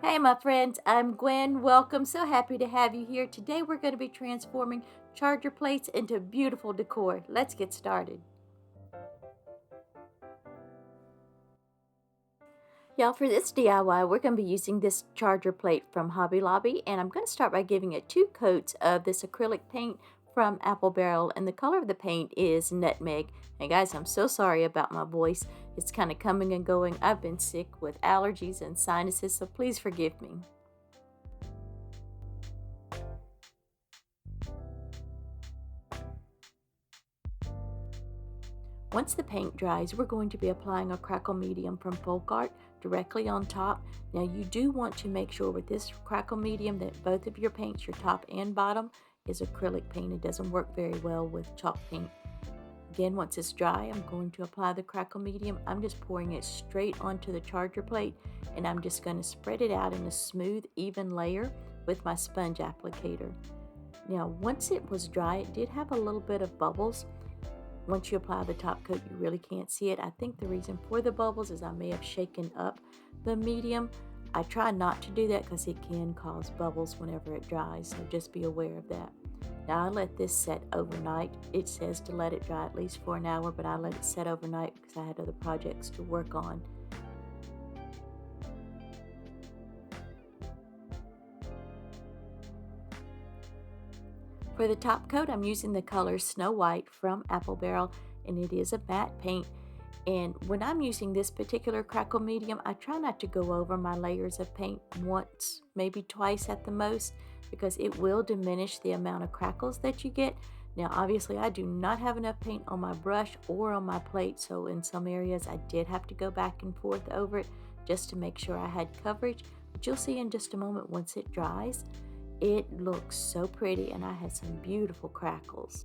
Hey my friends, I'm Gwen. Welcome. So happy to have you here. Today we're going to be transforming charger plates into beautiful decor. Let's get started. Y'all, for this DIY, we're going to be using this charger plate from Hobby Lobby, and I'm going to start by giving it 2 coats of this acrylic paint from Apple Barrel, and the color of the paint is nutmeg. And guys, I'm so sorry about my voice. It's kind of coming and going. I've been sick with allergies and sinuses, so please forgive me. Once the paint dries, we're going to be applying a Crackle medium from Folk Art directly on top. Now you do want to make sure with this Crackle medium that both of your paints, your top and bottom, is acrylic paint. It doesn't work very well with chalk paint. Again, once it's dry, I'm going to apply the Crackle medium. I'm just pouring it straight onto the charger plate, and I'm just going to spread it out in a smooth, even layer with my sponge applicator. Now, once it was dry, it did have a little bit of bubbles. Once you apply the top coat, you really can't see it. I think the reason for the bubbles is I may have shaken up the medium. I try not to do that because it can cause bubbles whenever it dries, so just be aware of that. Now I let this set overnight. It says to let it dry at least for an hour, but I let it set overnight because I had other projects to work on. For the top coat, I'm using the color Snow White from Apple Barrel, and it is a matte paint. And when I'm using this particular Crackle medium, I try not to go over my layers of paint once, maybe twice at the most, because it will diminish the amount of crackles that you get. Now, obviously, I do not have enough paint on my brush or on my plate, so in some areas I did have to go back and forth over it just to make sure I had coverage. But you'll see in just a moment once it dries. It looks so pretty, and I had some beautiful crackles.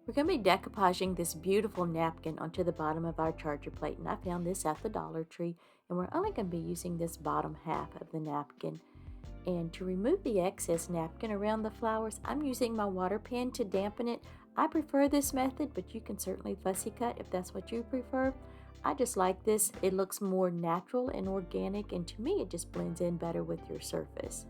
We're going to be decoupaging this beautiful napkin onto the bottom of our charger plate, and I found this at the Dollar Tree, and we're only going to be using this bottom half of the napkin. And to remove the excess napkin around the flowers, I'm using my water pen to dampen it. I prefer this method, but you can certainly fussy cut if that's what you prefer. I just like this. It looks more natural and organic, and to me it just blends in better with your surface.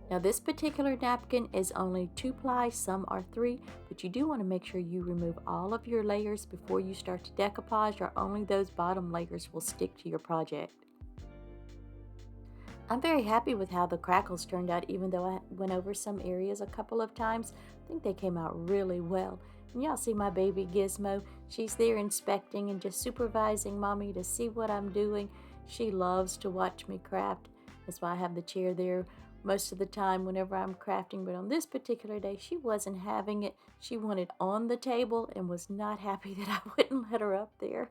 Now this particular napkin is only 2 ply, some are 3, but you do want to make sure you remove all of your layers before you start to decoupage, or only those bottom layers will stick to your project. I'm very happy with how the crackles turned out, even though I went over some areas a couple of times. I think they came out really well. And y'all see my baby Gizmo. She's there inspecting and just supervising mommy to see what I'm doing. She loves to watch me craft. That's why I have the chair there most of the time whenever I'm crafting. But on this particular day, she wasn't having it. She wanted on the table and was not happy that I wouldn't let her up there.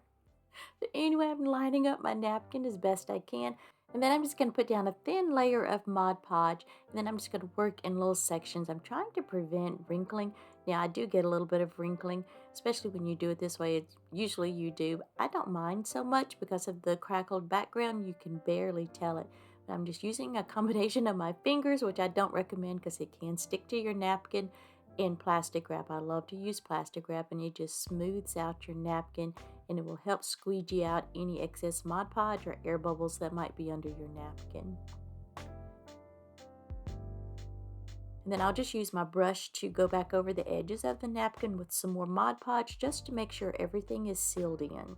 But anyway, I'm lining up my napkin as best I can. And then I'm just going to put down a thin layer of Mod Podge. And then I'm just going to work in little sections. I'm trying to prevent wrinkling. Now, I do get a little bit of wrinkling, especially when you do it this way. It's usually you do. I don't mind so much because of the crackled background. You can barely tell it. But I'm just using a combination of my fingers, which I don't recommend because it can stick to your napkin, in plastic wrap. I love to use plastic wrap, and it just smooths out your napkin, and it will help squeegee out any excess Mod Podge or air bubbles that might be under your napkin. And then I'll just use my brush to go back over the edges of the napkin with some more Mod Podge just to make sure everything is sealed in.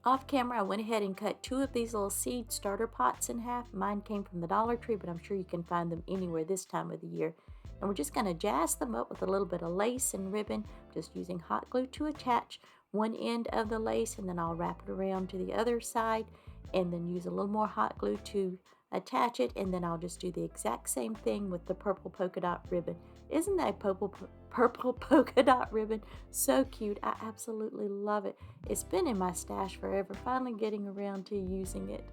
Off camera, I went ahead and cut 2 of these little seed starter pots in half. Mine came from the Dollar Tree, but I'm sure you can find them anywhere this time of the year. And we're just going to jazz them up with a little bit of lace and ribbon, just using hot glue to attach one end of the lace, and then I'll wrap it around to the other side, and then use a little more hot glue to attach it, and then I'll just do the exact same thing with the purple polka dot ribbon. Isn't that purple polka dot ribbon so cute? I absolutely love it. It's been in my stash forever, finally getting around to using it.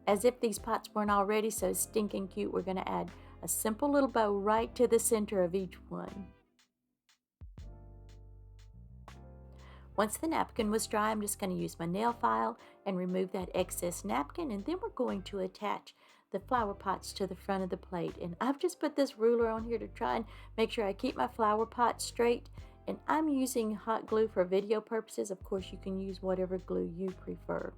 As if these pots weren't already so stinking cute, we're going to add a simple little bow right to the center of each one. Once the napkin was dry, I'm just going to use my nail file and remove that excess napkin, and then we're going to attach the flower pots to the front of the plate. And I've just put this ruler on here to try and make sure I keep my flower pots straight, and I'm using hot glue for video purposes. Of course, you can use whatever glue you prefer.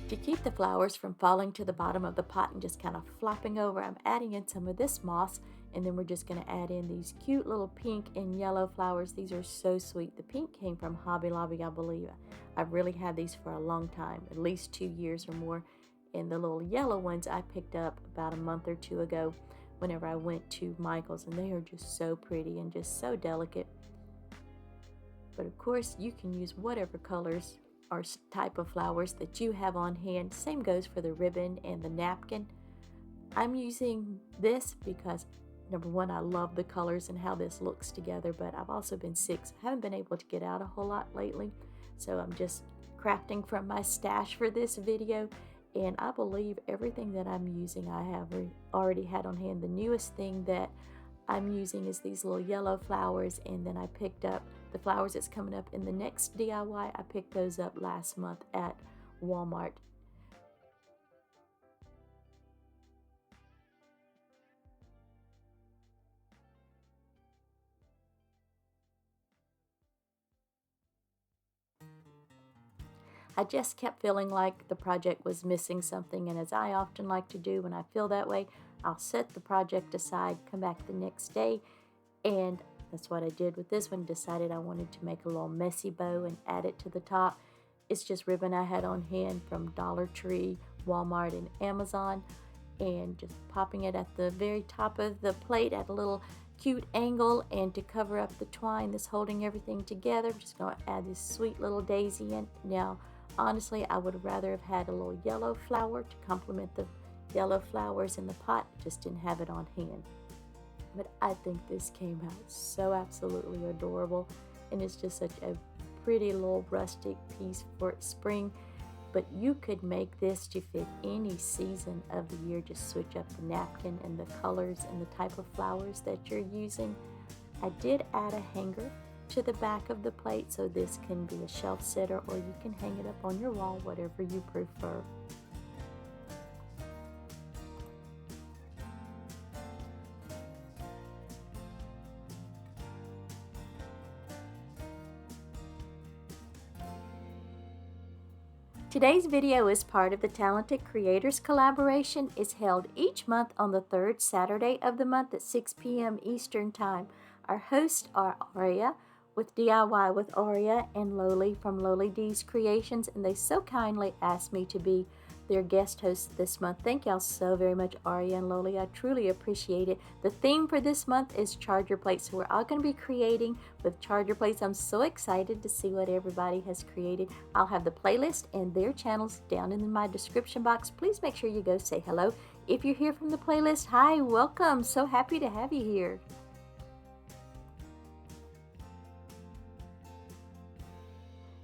To keep the flowers from falling to the bottom of the pot and just kind of flopping over, I'm adding in some of this moss, and then we're just going to add in these cute little pink and yellow flowers. These are so sweet. The pink came from Hobby Lobby, I believe. I've really had these for a long time, at least 2 years or more. And the little yellow ones I picked up about a month or two ago whenever I went to Michael's, and they are just so pretty and just so delicate. But of course, you can use whatever colors or type of flowers that you have on hand. Same goes for the ribbon and the napkin. I'm using this because, number one, I love the colors and how this looks together, but I've also been sick, so I haven't been able to get out a whole lot lately. So I'm just crafting from my stash for this video, and I believe everything that I'm using I have already had on hand. The newest thing that I'm using is these little yellow flowers, and then I picked up the flowers that's coming up in the next DIY. I picked those up last month at Walmart. I just kept feeling like the project was missing something, and as I often like to do when I feel that way, I'll set the project aside, come back the next day, and that's what I did with this one. Decided I wanted to make a little messy bow and add it to the top. It's just ribbon I had on hand from Dollar Tree, Walmart, and Amazon, and just popping it at the very top of the plate at a little cute angle. And to cover up the twine that's holding everything together, I'm just going to add this sweet little daisy in. Now, honestly, I would rather have had a little yellow flower to complement the yellow flowers in the pot. Just didn't have it on hand. But I think this came out so absolutely adorable, and it's just such a pretty little rustic piece for spring. But you could make this to fit any season of the year. Just switch up the napkin and the colors and the type of flowers that you're using. I did add a hanger to the back of the plate, so this can be a shelf sitter, or you can hang it up on your wall, whatever you prefer. Today's video is part of the Talented Creators Collaboration. It's held each month on the third Saturday of the month at 6 p.m. Eastern Time. Our hosts are Aurea with DIY with Aurea and Loli from Loli D's Creations, and they so kindly asked me to be their guest host this month. Thank y'all so very much, Aurea and Loli. I truly appreciate it. The theme for this month is charger plates, so we're all going to be creating with charger plates. I'm so excited to see what everybody has created. I'll have the playlist and their channels down in my description box. Please make sure you go say hello. If you're here from the playlist, hi, welcome. So happy to have you here.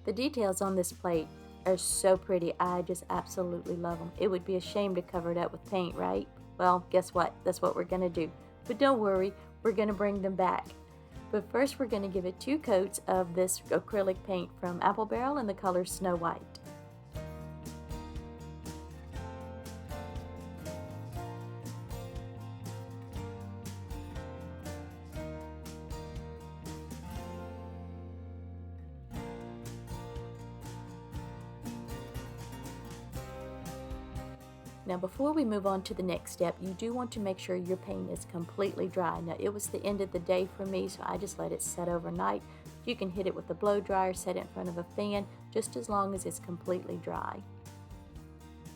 The details on this plate are so pretty. I just absolutely love them. It would be a shame to cover it up with paint, right? Well, guess what? That's what we're going to do. But don't worry, we're going to bring them back. But first, we're going to give it 2 coats of this acrylic paint from Apple Barrel in the color Snow White. Now, before we move on to the next step, you do want to make sure your paint is completely dry. Now, it was the end of the day for me, so I just let it set overnight. You can hit it with a blow dryer, set it in front of a fan, just as long as it's completely dry.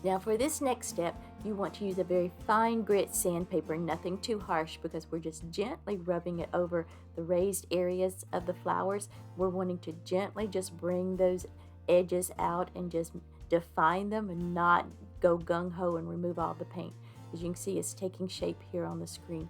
Now for this next step, you want to use a very fine grit sandpaper, nothing too harsh because we're just gently rubbing it over the raised areas of the flowers. We're wanting to gently just bring those edges out and just define them and not go gung-ho and remove all the paint. As you can see, it's taking shape here on the screen.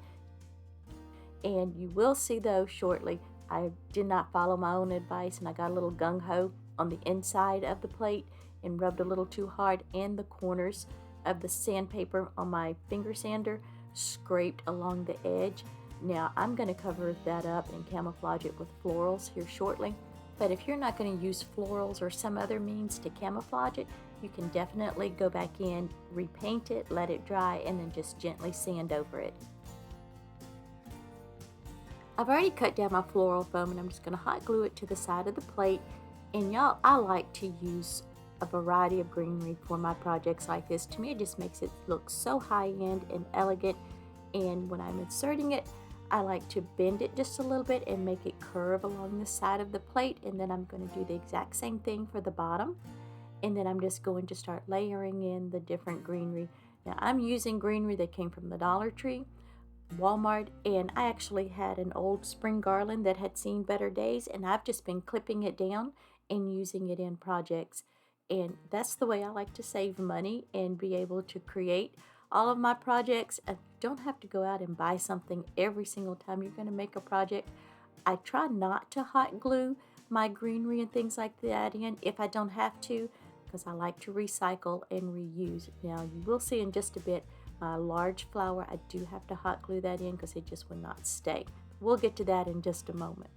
And you will see though shortly, I did not follow my own advice and I got a little gung-ho on the inside of the plate and rubbed a little too hard, and the corners of the sandpaper on my finger sander scraped along the edge. Now I'm going to cover that up and camouflage it with florals here shortly. But if you're not going to use florals or some other means to camouflage it, you can definitely go back in, repaint it, let it dry, and then just gently sand over it. I've already cut down my floral foam and I'm just going to hot glue it to the side of the plate. And y'all, I like to use a variety of greenery for my projects like this. To me, it just makes it look so high-end and elegant. And when I'm inserting it, I like to bend it just a little bit and make it curve along the side of the plate. And then I'm going to do the exact same thing for the bottom. And then I'm just going to start layering in the different greenery. Now I'm using greenery that came from the Dollar Tree, Walmart, and I actually had an old spring garland that had seen better days, and I've just been clipping it down and using it in projects. And that's the way I like to save money and be able to create all of my projects. I don't have to go out and buy something every single time you're going to make a project. I try not to hot glue my greenery and things like that in if I don't have to, because I like to recycle and reuse. Now you will see in just a bit my large flower, I do have to hot glue that in because it just would not stay. We'll get to that in just a moment.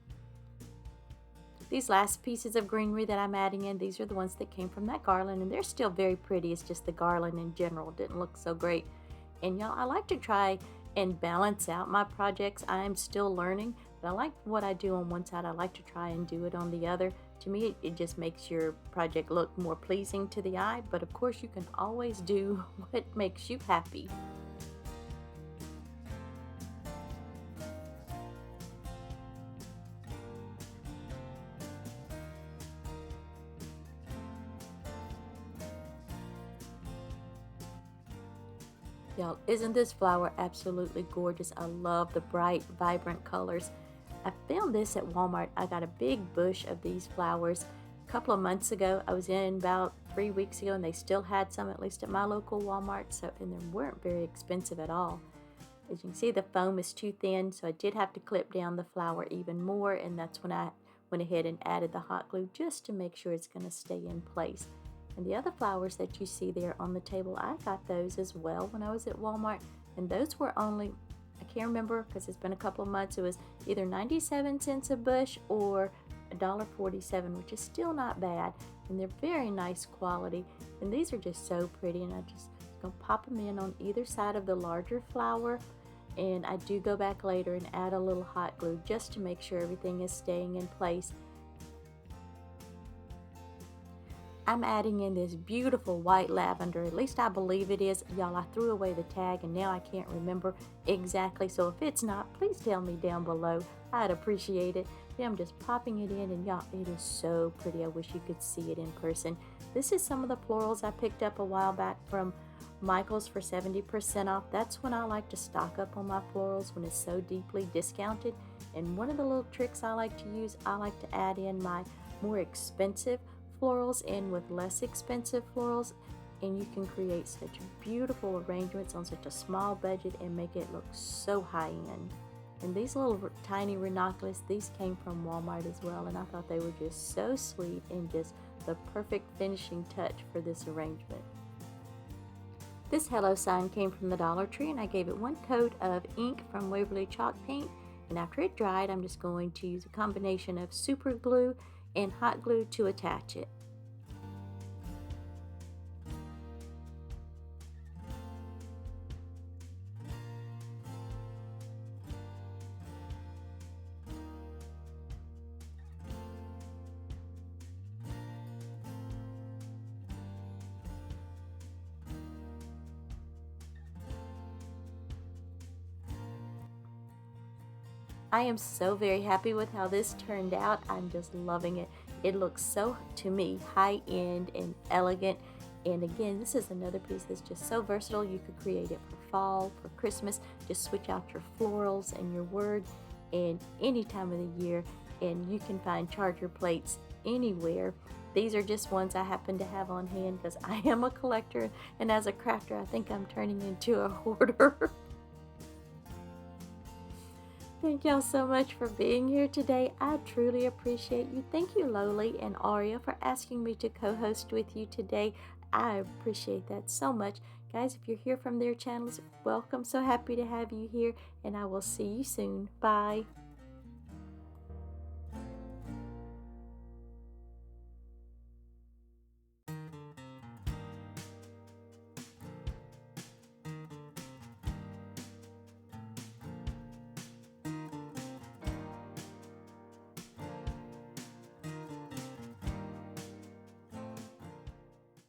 These last pieces of greenery that I'm adding in, these are the ones that came from that garland, and they're still very pretty. It's just the garland in general didn't look so great. And y'all, I like to try and balance out my projects. I'm still learning, but I like what I do on one side. I like to try and do it on the other. To me, it just makes your project look more pleasing to the eye, but of course you can always do what makes you happy. Y'all, isn't this flower absolutely gorgeous? I love the bright, vibrant colors. I found this at Walmart. I got a big bush of these flowers a couple of months ago. I was in about 3 weeks ago and they still had some, at least at my local Walmart, and they weren't very expensive at all. As you can see, the foam is too thin, so I did have to clip down the flower even more, and that's when I went ahead and added the hot glue just to make sure it's going to stay in place. And the other flowers that you see there on the table, I got those as well when I was at Walmart. And those were only, I can't remember because it's been a couple of months, it was either 97 cents a bush or $1.47, which is still not bad. And they're very nice quality. And these are just so pretty. And I just going to pop them in on either side of the larger flower. And I do go back later and add a little hot glue just to make sure everything is staying in place. I'm adding in this beautiful white lavender, at least I believe it is. Y'all, I threw away the tag and now I can't remember exactly, so if it's not, please tell me down below. I'd appreciate it. Yeah, I'm just popping it in, and y'all, it is so pretty. I wish you could see it in person. This is some of the florals I picked up a while back from Michael's for 70% off. That's when I like to stock up on my florals, when it's so deeply discounted. And one of the little tricks I like to use, I like to add in my more expensive florals in with less expensive florals, and you can create such beautiful arrangements on such a small budget and make it look so high-end. And these little tiny ranunculus, these came from Walmart as well, and I thought they were just so sweet and just the perfect finishing touch for this arrangement. This hello sign came from the Dollar Tree, and I gave it one coat of ink from Waverly chalk paint, and after it dried, I'm just going to use a combination of super glue and hot glue to attach it. I am so very happy with how this turned out. I'm just loving it. It looks so, to me, high-end and elegant. And again, this is another piece that's just so versatile. You could create it for fall, for Christmas. Just switch out your florals and your word and any time of the year. And you can find charger plates anywhere. These are just ones I happen to have on hand because I am a collector. And as a crafter, I think I'm turning into a hoarder. Thank y'all so much for being here today. I truly appreciate you. Thank you, Loli and Aurea, for asking me to co-host with you today. I appreciate that so much. Guys, if you're here from their channels, welcome. So happy to have you here, and I will see you soon. Bye.